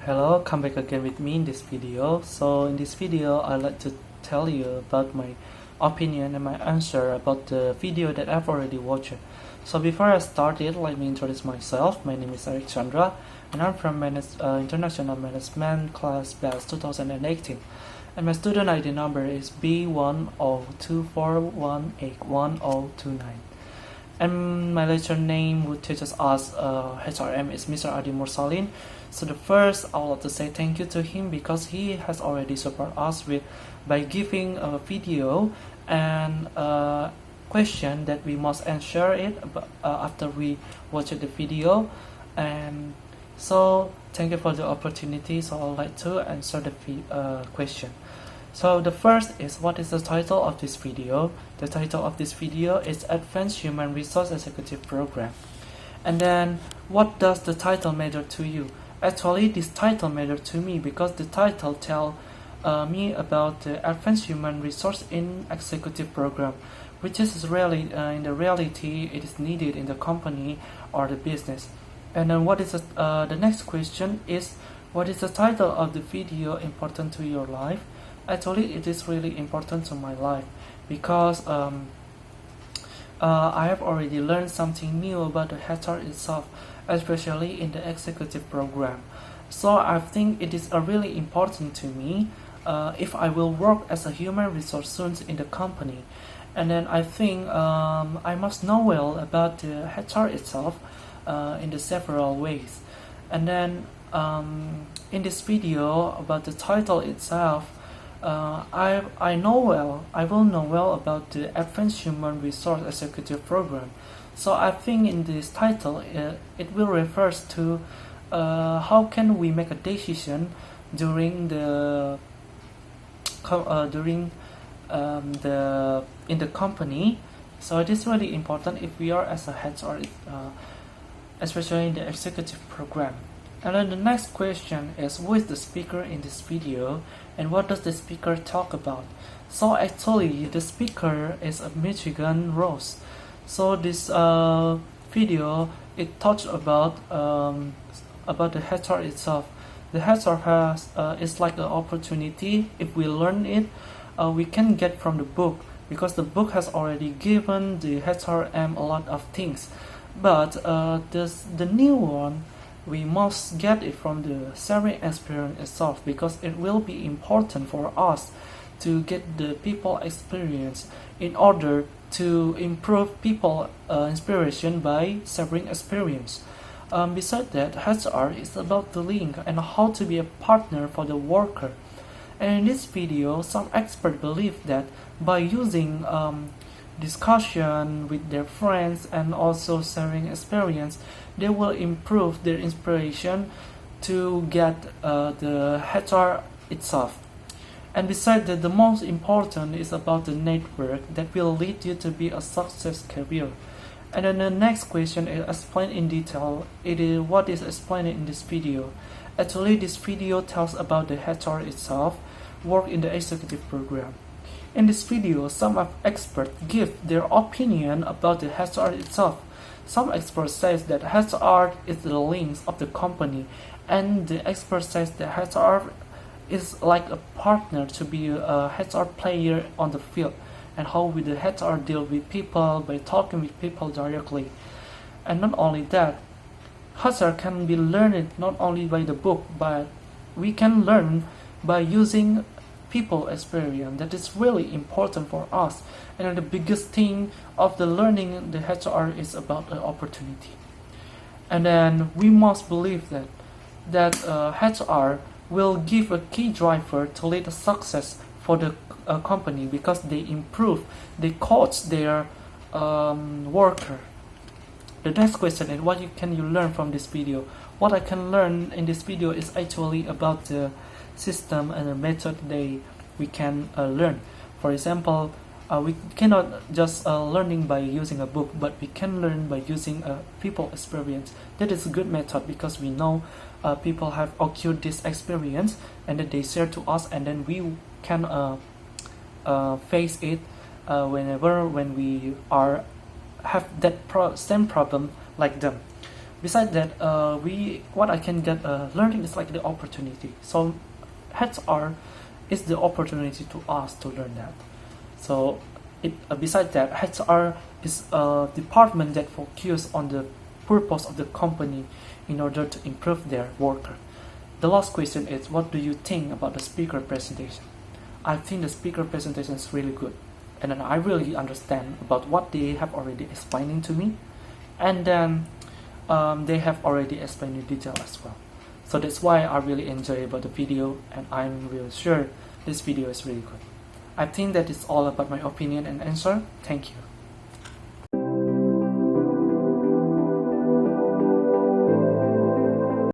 Hello, come back again with me in this video. So in this video, I'd like to tell you about my opinion and my answer about the video that I've already watched. So before I start it, let me introduce myself. My name is Erick Tjandra, and I'm from International Management class batch 2018. And my student ID number is B1024181029. And my lecturer name who teaches us HRM is Mr. Mursalin. So the first, I would like to say thank you to him because he has already supported us by giving a video and a question that we must answer it after we watch the video. And so thank you for the opportunity. So I would like to answer the question. So the first is, what is the title of this video? The title of this video is Advanced Human Resource Executive Program. And then, what does the title matter to you? Actually, this title matters to me because the title tells me about the Advanced Human Resource in Executive Program, which is really, in the reality, it is needed in the company or the business. And then what is the next question is, what is the title of the video important to your life? Actually, it is really important to my life because I have already learned something new about the HR itself, especially in the executive program. So I think it is really important to me if I will work as a human resource soon in the company. And then I think I must know well about the HR itself in the several ways. And then in this video about the title itself, I will know well about the Advanced Human Resource Executive Program. So I think in this title it will refers to how can we make a decision during the in the company. So it is really important if we are as a HR, especially in the executive program. And then the next question is, who is the speaker in this video and what does the speaker talk about? So actually the speaker is a Michigan Rose. So this video, it talks about the HR itself. The HR has is like an opportunity. If we learn it, we can get from the book because the book has already given the HRM a lot of things. But the new one, we must get it from the sharing experience itself because it will be important for us to get the people experience in order to improve people inspiration by sharing experience. Besides that, HR is about the link and how to be a partner for the worker. And in this video, some experts believe that by using discussion with their friends and also sharing experience, they will improve their inspiration to get the HR itself. And besides that, the most important is about the network that will lead you to be a success career. And then the next question is explained in detail. It is what is explained in this video. Actually, this video tells about the HR itself, work in the executive program. In this video, some experts give their opinion about the HR itself. Some experts say that HR is the links of the company, and the expert says that HR is like a partner to be a HR player on the field, and how will the HR deal with people by talking with people directly. And not only that, HR can be learned not only by the book, but we can learn by using people experience. That is really important for us. And the biggest thing of the learning the HR is about the opportunity. And then we must believe that HR will give a key driver to lead a success for the company because they coach their worker. The next question is, what can you learn from this video? What I can learn in this video is actually about the system and the method we can learn. For example, we cannot just learning by using a book, but we can learn by using a people experience. That is a good method because we know people have occurred this experience and that they share to us, and then we can face it when we have that same problem like them. Besides that, what I can get learning is like the opportunity. So HR is the opportunity to us to learn that. So besides that, HR is a department that focuses on the purpose of the company in order to improve their worker. The last question is, what do you think about the speaker presentation? I think the speaker presentation is really good, and then I really understand about what they have already explaining to me, and then they have already explained in detail as well. So that's why I really enjoy about the video, and I'm really sure this video is really good. I think that is all about my opinion and answer. Thank you.